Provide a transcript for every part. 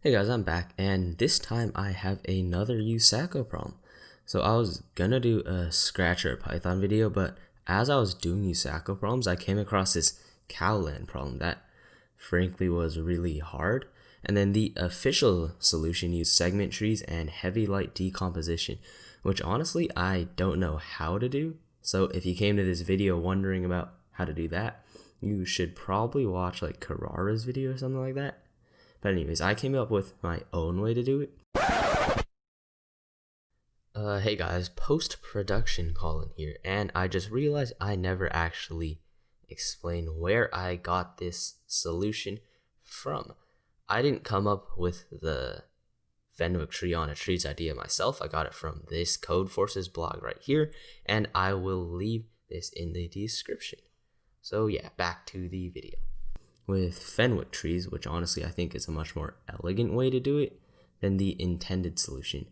Hey guys, I'm back, and this time I have another USACO problem. So I was gonna do a Scratcher Python video, but as I was doing USACO problems, I came across this cowland problem that frankly was really hard. And then the official solution used segment trees and heavy light decomposition, which honestly I don't know how to do. So if you came to this video wondering about how to do that, you should probably watch like Carrara's video or something like that. But anyways, I came up with my own way to do it. Hey guys, post-production Colin here, and I just realized I never actually explained where I got this solution from. I didn't come up with the Fenwick tree on a trees idea myself. I got it from this Code Forces blog right here, and I will leave this in the description. So yeah, back to the video. With Fenwick trees, which honestly I think is a much more elegant way to do it than the intended solution.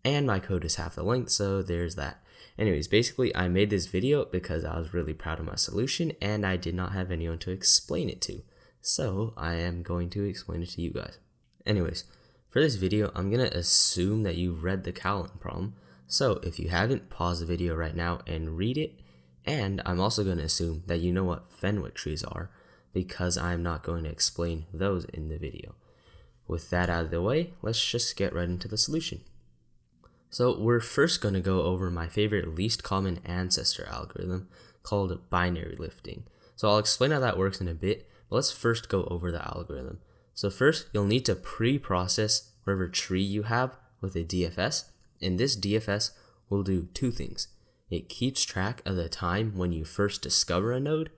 And my code is half the length, so there's that. Anyways, basically I made this video because I was really proud of my solution and I did not have anyone to explain it to. So I am going to explain it to you guys. Anyways, for this video, I'm going to assume that you've read the Cowland problem. So if you haven't, pause the video right now and read it. And I'm also going to assume that you know what Fenwick trees are, because I'm not going to explain those in the video. With that out of the way, let's just get right into the solution. So we're first going to go over my favorite least common ancestor algorithm called binary lifting. So I'll explain how that works in a bit, but let's first go over the algorithm. So first, you'll need to pre-process whatever tree you have with a DFS, and this DFS will do two things. It keeps track of the time when you first discover a node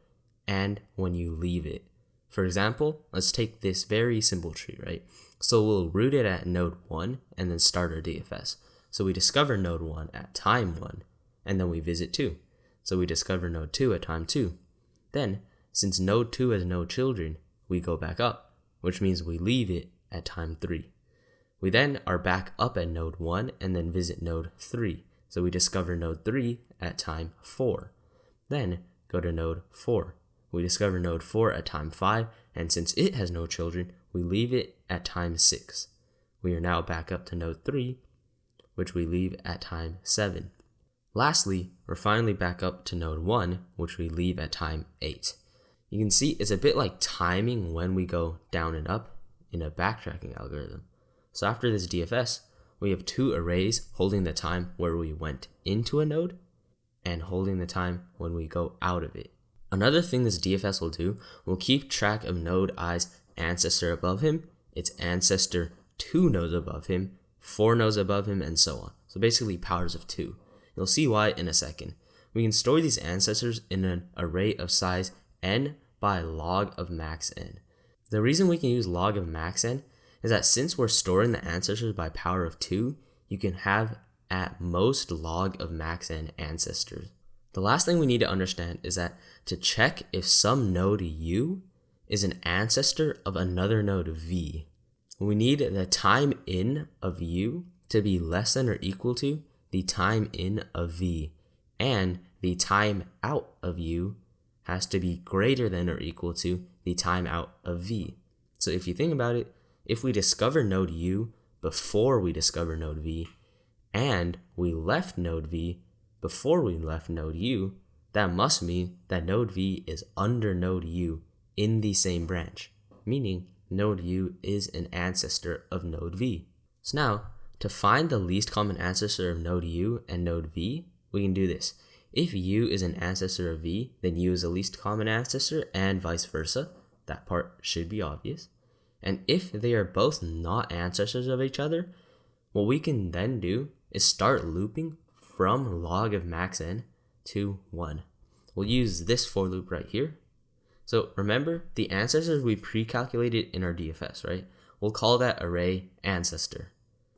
and when you leave it. For example, let's take this very simple tree, right? So we'll root it at node 1 and then start our DFS. So we discover node 1 at time 1 and then we visit 2. So we discover node 2 at time 2. Then, since node 2 has no children, we go back up, which means we leave it at time 3. We then are back up at node 1 and then visit node 3. So we discover node 3 at time 4. Then go to node 4. We discover node 4 at time 5, and since it has no children, we leave it at time 6. We are now back up to node 3, which we leave at time 7. Lastly, we're finally back up to node 1, which we leave at time 8. You can see it's a bit like timing when we go down and up in a backtracking algorithm. So after this DFS, we have two arrays holding the time where we went into a node and holding the time when we go out of it. Another thing this DFS will keep track of node i's ancestor above him, its ancestor 2 nodes above him, 4 nodes above him, and so on. So basically powers of 2. You'll see why in a second. We can store these ancestors in an array of size n by log of max n. The reason we can use log of max n is that since we're storing the ancestors by power of 2, you can have at most log of max n ancestors. The last thing we need to understand is that to check if some node u is an ancestor of another node v, we need the time in of u to be less than or equal to the time in of v, and the time out of u has to be greater than or equal to the time out of v. So if you think about it, if we discover node u before we discover node v, and we left node v before we left node u, that must mean that node v is under node u in the same branch, meaning node u is an ancestor of node v. So now, to find the least common ancestor of node u and node v, we can do this. If u is an ancestor of v, then u is the least common ancestor, and vice versa. That part should be obvious. And if they are both not ancestors of each other, what we can then do is start looping from log of max n to 1. We'll use this for loop right here. So remember the ancestors we pre-calculated in our DFS, right? We'll call that array ancestor.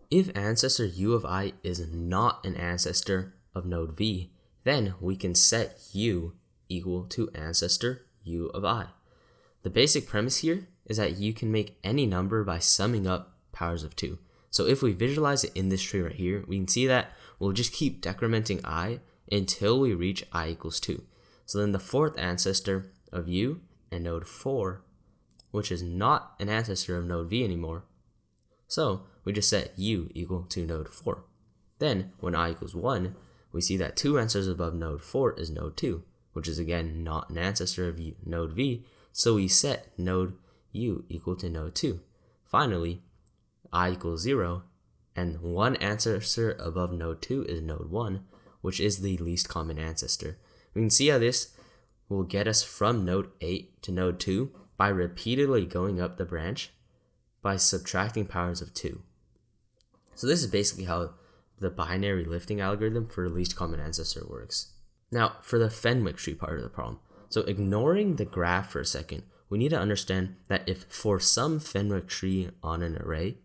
If ancestor u of I is not an ancestor of node v, then we can set u equal to ancestor u of I. The basic premise here is that you can make any number by summing up powers of 2. So if we visualize it in this tree right here, we can see that we'll just keep decrementing I until we reach I equals 2. So then the fourth ancestor of u and node 4, which is not an ancestor of node v anymore, So we just set u equal to node 4. Then when I equals 1, we see that 2 ancestors above node 4 is node 2, which is again not an ancestor of node v, so we set node u equal to node 2. Finally, I equals 0, and 1 ancestor above node 2 is node 1, which is the least common ancestor. We can see how this will get us from node 8 to node 2 by repeatedly going up the branch by subtracting powers of 2. So this is basically how the binary lifting algorithm for least common ancestor works. Now, for the Fenwick tree part of the problem. So ignoring the graph for a second, we need to understand that if for some Fenwick tree on an array,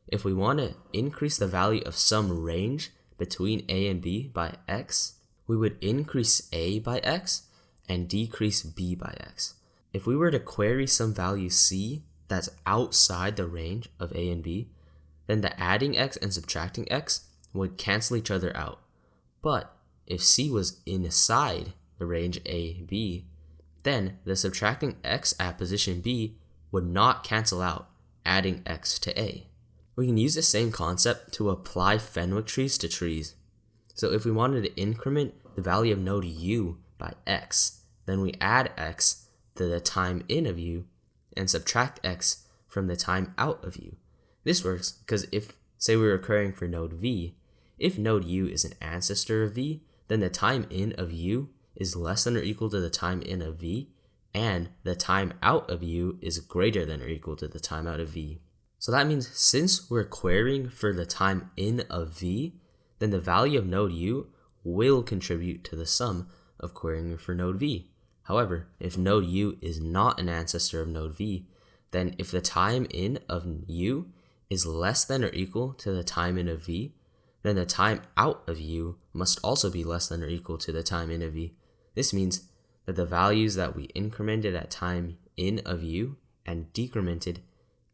if we want to increase the value of some range between a and b by x, we would increase a by x and decrease b by x. If we were to query some value c that's outside the range of a and b, then the adding x and subtracting x would cancel each other out. But if c was inside the range a, b, then the subtracting x at position b would not cancel out, adding x to a. We can use the same concept to apply Fenwick trees to trees. So if we wanted to increment the value of node u by x, then we add x to the time in of u and subtract x from the time out of u. This works because if, say we were querying for node v, if node u is an ancestor of v, then the time in of u is less than or equal to the time in of v, and the time out of u is greater than or equal to the time out of v. So that means since we're querying for the time in of v, then the value of node u will contribute to the sum of querying for node v. However, if node u is not an ancestor of node v, then if the time in of u is less than or equal to the time in of v, then the time out of u must also be less than or equal to the time in of v. This means that the values that we incremented at time in of u and decremented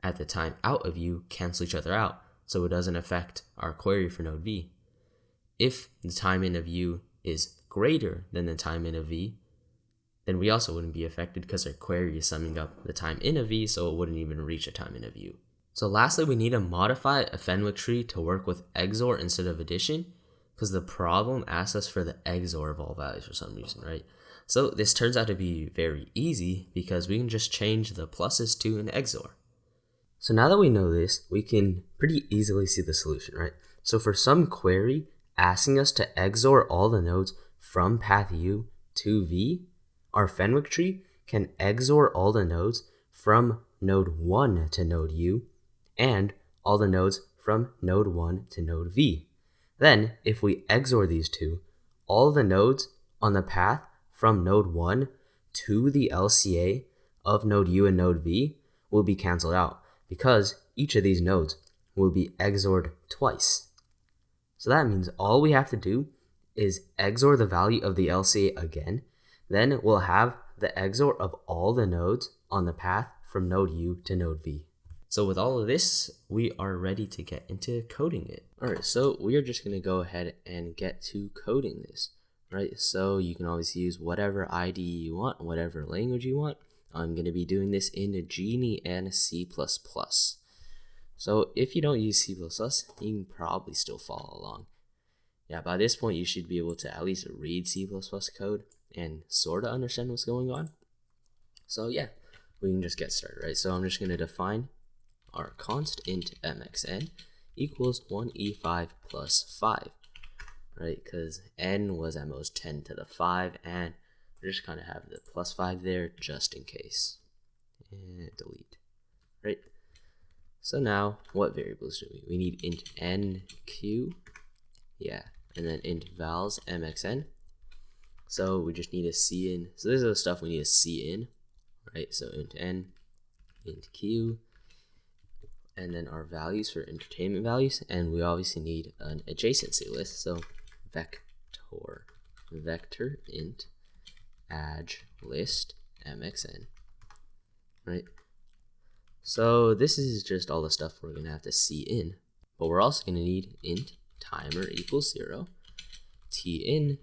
at the time out of u cancel each other out, so it doesn't affect our query for node v. If the time in of u is greater than the time in of v, then we also wouldn't be affected because our query is summing up the time in of v, so it wouldn't even reach a time in of u. So lastly, we need to modify a Fenwick tree to work with XOR instead of addition, because the problem asks us for the XOR of all values for some reason, right? So this turns out to be very easy because we can just change the pluses to an XOR. So now that we know this, we can pretty easily see the solution, right? So for some query asking us to XOR all the nodes from path u to v, our Fenwick tree can XOR all the nodes from node 1 to node u and all the nodes from node 1 to node v. Then, if we XOR these two, all the nodes on the path from node 1 to the LCA of node u and node v will be canceled out, because each of these nodes will be XORed twice. So that means all we have to do is XOR the value of the LCA again, then we'll have the XOR of all the nodes on the path from node u to node v. So with all of this, we are ready to get into coding it. Alright, so we are just going to go ahead and get to coding this, right? So you can always use whatever IDE you want, whatever language you want. I'm going to be doing this in Genie and C++. So if you don't use C++, you can probably still follow along. Yeah, by this point, you should be able to at least read C++ code and sort of understand what's going on. So yeah, we can just get started, right? So I'm just going to define our const int mxn equals 1e5 plus 5, right? Because n was at most 10 to the 5, and we just kind of have the plus 5 there just in case. And delete, right? So now, what variables do we? We need int nq, yeah, and then int vals mxn. So we just need a cin. So this is the stuff we need a cin, right? So int n, int q, and then our values for entertainment values, and we obviously need an adjacency list. So vector int adj list mxn, right? So this is just all the stuff we're gonna have to see in, but we're also gonna need int timer equals 0, tin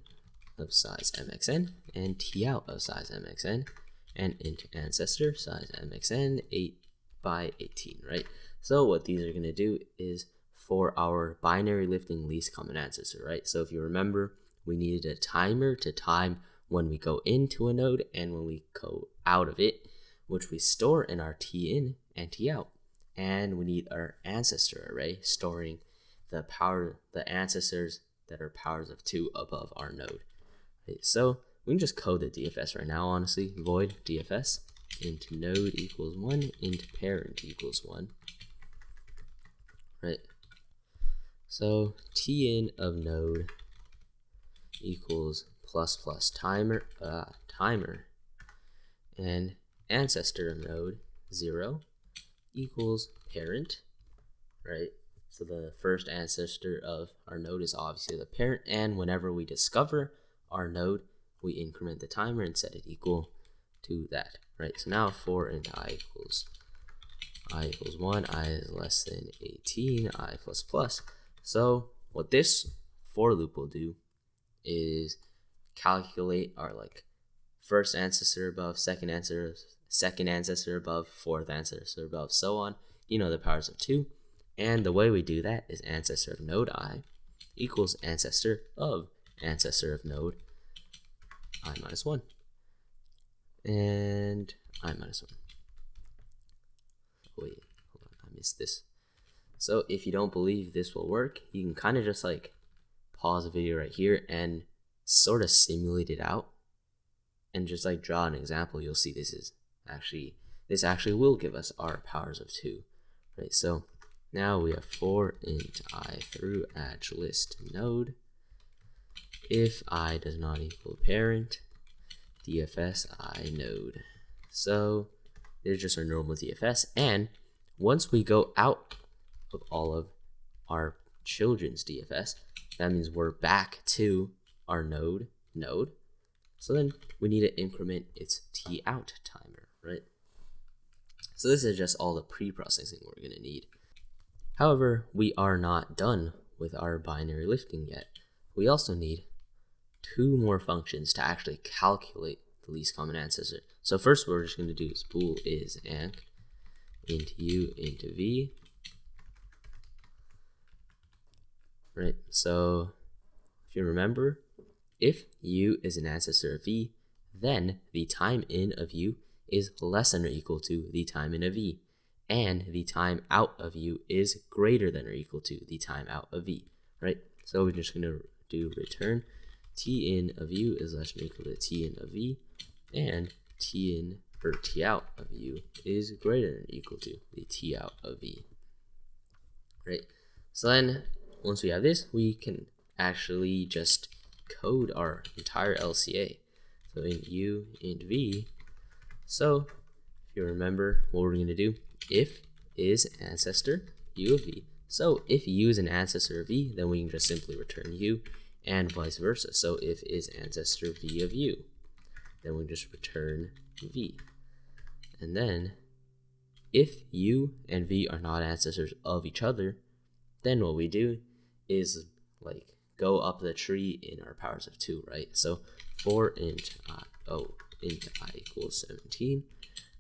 of size mxn, and tout of size mxn, and int ancestor size mxn 8 by 18, right? So what these are going to do is for our binary lifting least common ancestor, right? So if you remember, we needed a timer to time when we go into a node and when we go out of it, which we store in our tin and tout. And we need our ancestor array storing the ancestors that are powers of 2 above our node. Right, so we can just code the DFS right now, honestly. Void DFS int node equals 1, int parent equals 1. Right. So tin of node equals plus timer and ancestor of node 0 equals parent, right? So the first ancestor of our node is obviously the parent, and whenever we discover our node, we increment the timer and set it equal to that, right? So now for int I equals 1, I is less than 18, I plus plus. So what this for loop will do is calculate our first ancestor above, second ancestor above, fourth ancestor above, so on. You know, the powers of 2. And the way we do that is ancestor of node I equals ancestor of node I minus 1 and I minus 1. Wait, hold on, I missed this. So if you don't believe this will work, you can kind of just pause the video right here and sort of simulate it out and just draw an example. You'll see this actually will give us our powers of 2, right? So now we have for int I through edge list node. If I does not equal parent, DFS I node. So there's just our normal DFS, and once we go out of all of our children's DFS, that means we're back to our node. So then we need to increment itstout timer, right? So this is just all the pre-processing we're going to need. However, we are not done with our binary lifting yet. We also need 2 more functions to actually calculate the least common ancestor. So first we're just going to do is bool is anc int u into v. Right, so if you remember, if u is an ancestor of v, then the time in of u is less than or equal to the time in of v, and the time out of u is greater than or equal to the time out of v, right? So we're just going to do return t in of u is less than or equal to t in of v, and t in or t out of u is greater than or equal to the t out of v, right? So then once we have this, we can actually just code our entire LCA. So int u, int v. So if you remember what we're going to do, if is ancestor u of v. So if u is an ancestor of v, then we can just simply return u, and vice versa. So if is ancestor v of u, then we just return v. And then if u and v are not ancestors of each other, then what we do is go up the tree in our powers of 2, right? So for int int I equals 17,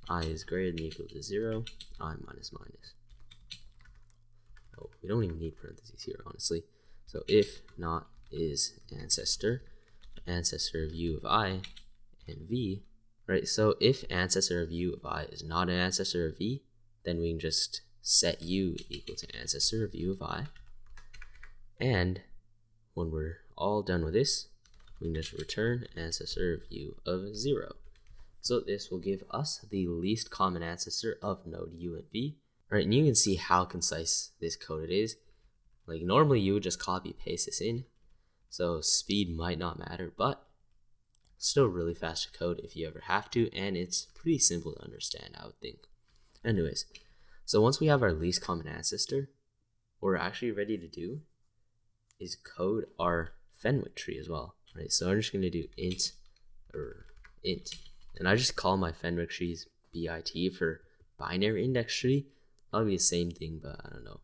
I is greater than or equal to 0, I minus. Oh, we don't even need parentheses here, honestly. So if not is ancestor of u of I and v, right? So if ancestor of u of I is not an ancestor of v, then we can just set u equal to ancestor of u of I. And when we're all done with this, we can just return ancestor of u of 0. So this will give us the least common ancestor of node u and v. Right, and you can see how concise this code is. Normally you would just copy paste this in, so speed might not matter, but still really fast to code if you ever have to, and it's pretty simple to understand, I would think. Anyways, so once we have our least common ancestor, what we're actually ready to do is code our Fenwick tree as well, right? So I'm just going to do int, and I just call my Fenwick trees BIT for binary index tree. Probably the same thing, but I don't know.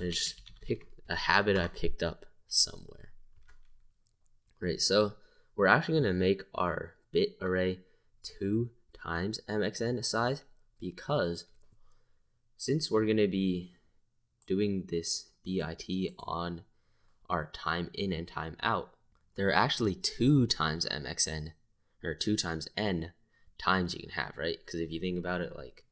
I just picked a habit I picked up somewhere, right? So we're actually going to make our bit array 2 times mxn size, because since we're going to be doing this bit on our time in and time out, there are actually 2 times mxn, or 2 times n times you can have, right? Because if you think about it, like,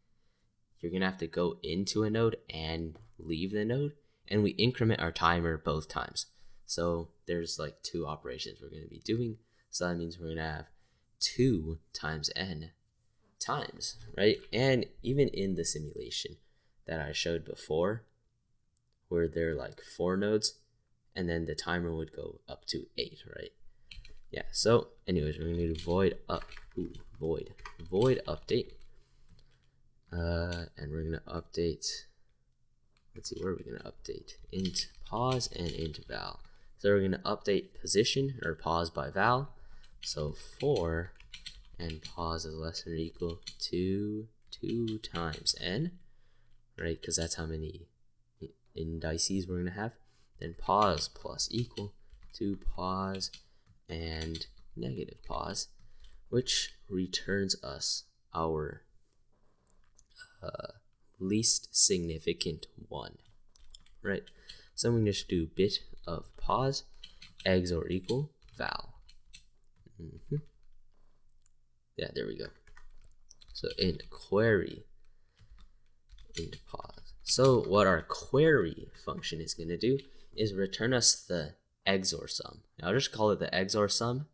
you're going to have to go into a node and leave the node, and we increment our timer both times. So there's like 2 operations we're going to be doing. So that means we're going to have 2 times n times, right? And even in the simulation that I showed before, where there are like 4 nodes, and then the timer would go up to 8, right? Yeah, so anyways, we're going to do void update. And we're going to update, let's see, where are we going to update? Int pause and int val. So we're going to update position, or pause by val. So 4 and pause is less than or equal to 2 times n, right? Because that's how many indices we're going to have. Then pause plus equal to pause and negative pause, which returns us our least significant 1, right? So I'm going to just do bit of pause, XOR equal val. Yeah, there we go. So int query int pause. So what our query function is going to do is return us the XOR sum. Now I'll just call it the XOR sum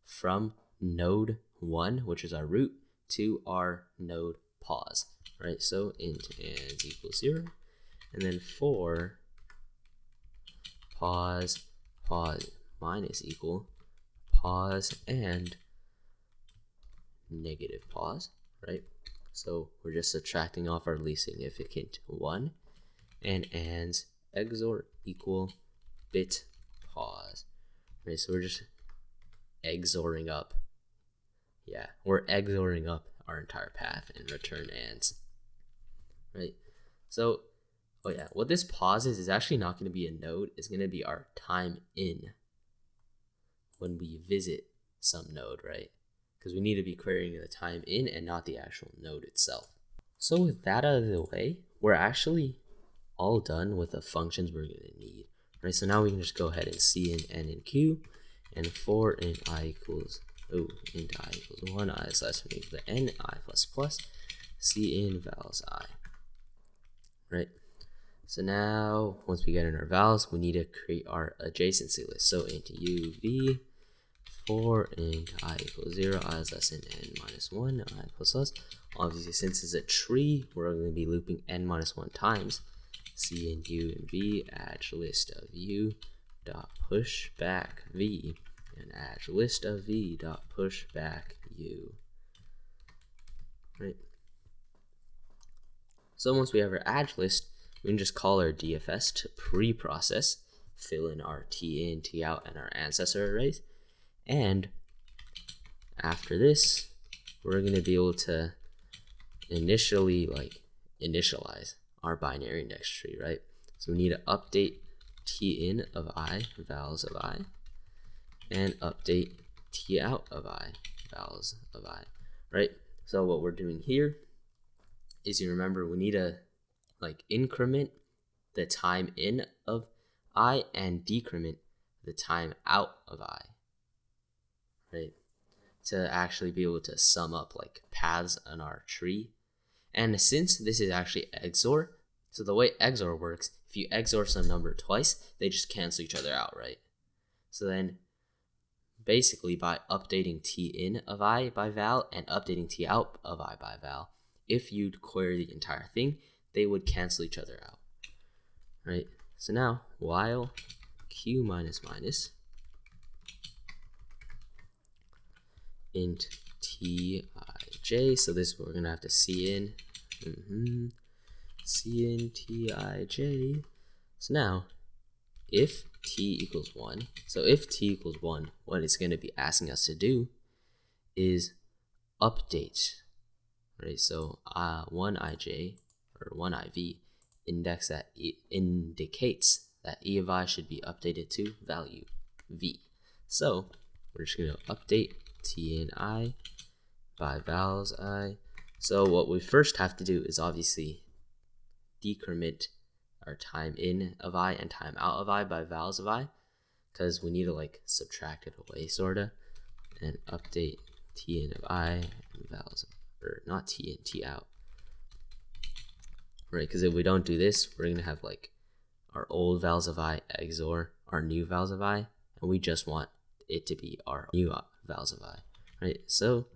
from node 1, which is our root, to our node pause, right? So int and equals 0, and then 4 pause minus equal pause and negative pause, right? So we're just subtracting off our least significant 1, and ands XOR equal bit pause, right? So we're just XORing up. Yeah, we're XORing up our entire path and return ands, right? So, oh yeah, what this pause is actually not going to be a node. It's going to be our time in when we visit some node, right? Because we need to be querying the time in and not the actual node itself. So with that out of the way, we're actually all done with the functions we're going to need, right? So now we can just go ahead and cin n and q, and for int I equals int I equals 1, I is less than or equal to n, I plus plus, cin vals I, right? So now, once we get in our vals, we need to create our adjacency list. So int uv for int I equals 0, I is less than n minus 1, I plus plus. Obviously, since it's a tree, we're going to be looping n minus 1 times. C and u and v, add list of u dot push back v, and add list of v dot push back u, right? So once we have our add list, we can just call our DFS to pre-process, fill in our t in, t out, and our ancestor arrays. And after this, we're going to be able to initialize our binary index tree, right? So we need to update t in of I, vals of I, and update t out of I, vals of I, right? So what we're doing here is, you remember, we need to increment the time in of I and decrement the time out of I, right? To actually be able to sum up paths on our tree. And since this is actually XOR, so the way XOR works, if you XOR some number twice, they just cancel each other out, right? So then basically by updating t in of I by val and updating t out of I by val, if you'd query the entire thing, they would cancel each other out, right? So now while q minus minus int tij, so this we're gonna have to cin cin tij. So now if t equals 1, so if t equals 1, what it's going to be asking us to do is update, right? So 1ij or 1iv index that indicates that e of I should be updated to value v. So we're just going to update t in I by vals I. So what we first have to do is obviously decrement our time in of I and time out of I by vowels of I, because we need to like subtract it away sorta, and update t in of I and vowels of, or not t in, t out, right? Because if we don't do this, we're gonna have like our old vowels of I XOR our new vowels of I, and we just want it to be our new vowels of I, right? So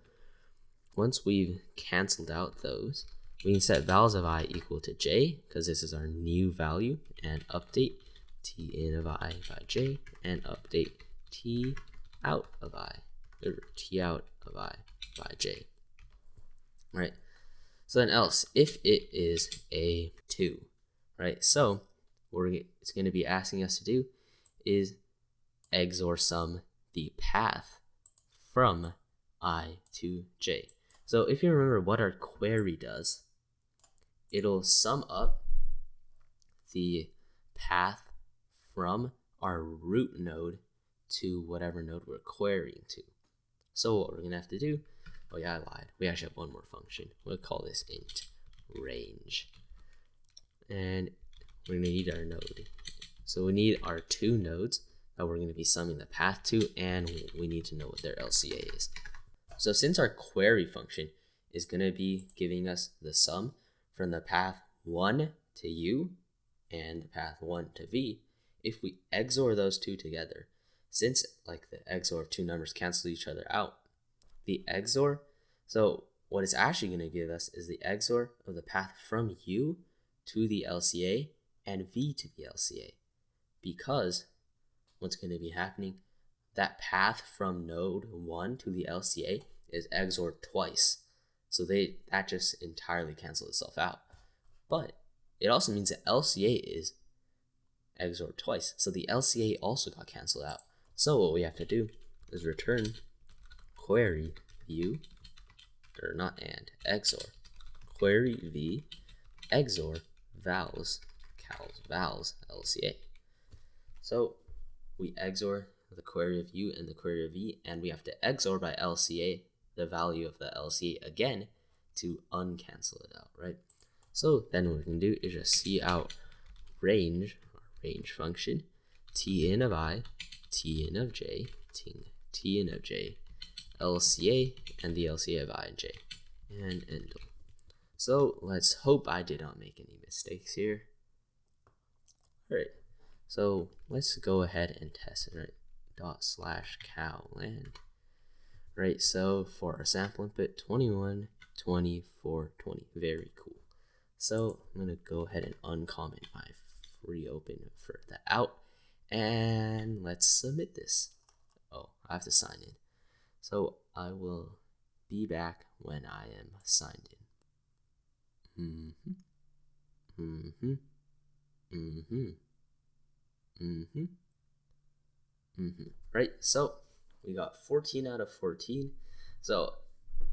once we've canceled out those, we can set vowels of I equal to j, because this is our new value, and update t in of I by j, and update t out of I, or t out of I by j, right? So then else, if it is a 2, right? So what it's going to be asking us to do is XOR sum the path from I to j. So if you remember what our query does, it'll sum up the path from our root node to whatever node we're querying to. So what we're going to have to do, oh yeah, I lied. We actually have one more function. We'll call this int range. And we're going to need our node. So we need our 2 nodes that we're going to be summing the path to, and we need to know what their LCA is. So since our query function is going to be giving us the sum from the path 1 to u and the path 1 to v, if we XOR those two together, since like the XOR of 2 numbers cancel each other out, the XOR, so what it's actually going to give us is the XOR of the path from u to the LCA and v to the LCA, because what's going to be happening, that path from node 1 to the LCA is XORed twice. So that just entirely cancels itself out. But it also means that LCA is XORed twice. So the LCA also got canceled out. So what we have to do is return query view, or not and, XOR query v XOR vowels LCA. So we XOR the query of u and the query of v, and we have to XOR by LCA the value of the LCA again to uncancel it out, right? So then what we can do is just see out range, our range function, t in of I, t in of j, t in of j, LCA, and the LCA of I and j, and end. So let's hope I did not make any mistakes here. Alright, so let's go ahead and test it, right? ./cow_land. Right, so for our sample input, 21, 24, 20. Very cool. So I'm going to go ahead and uncomment my reopen for the out, and let's submit this. Oh, I have to sign in. So I will be back when I am signed in. Right, so we got 14 out of 14. So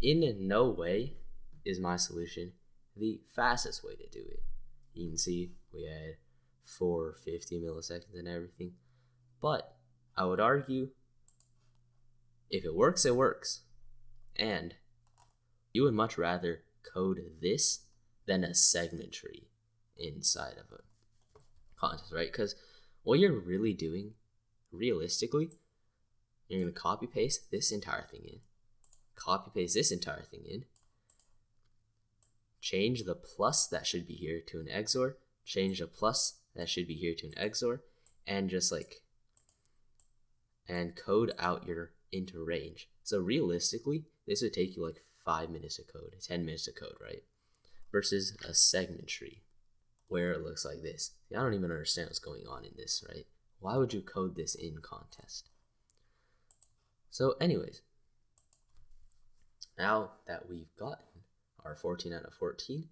in no way is my solution the fastest way to do it. You can see we had 450 milliseconds and everything. But I would argue if it works, it works. And you would much rather code this than a segment tree inside of a contest, right? Because what you're really doing, realistically, you're going to copy paste this entire thing in, copy paste this entire thing in, change the plus that should be here to an XOR, change the plus that should be here to an XOR, and just like, and code out your into range. So realistically, this would take you like 5 minutes to code, 10 minutes to code, right? Versus a segment tree where it looks like this. I don't even understand what's going on in this, right? Why would you code this in contest? So anyways, now that we've gotten our 14 out of 14,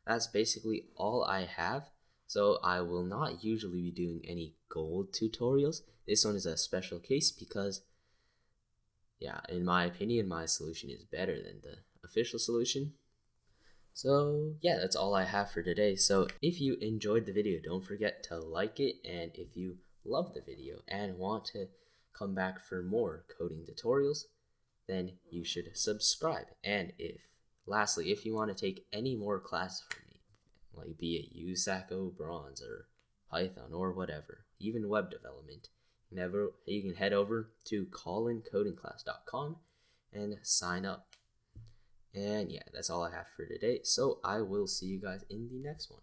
that's basically all I have. So I will not usually be doing any gold tutorials. This one is a special case because, yeah, in my opinion, my solution is better than the official solution. So yeah, that's all I have for today. So if you enjoyed the video, don't forget to like it. And if you love the video and want to come back for more coding tutorials, then you should subscribe. And lastly, if you want to take any more classes from me, like be it USACO, Bronze, or Python, or whatever, even web development, you can head over to callincodingclass.com and sign up. And yeah, that's all I have for today. So I will see you guys in the next one.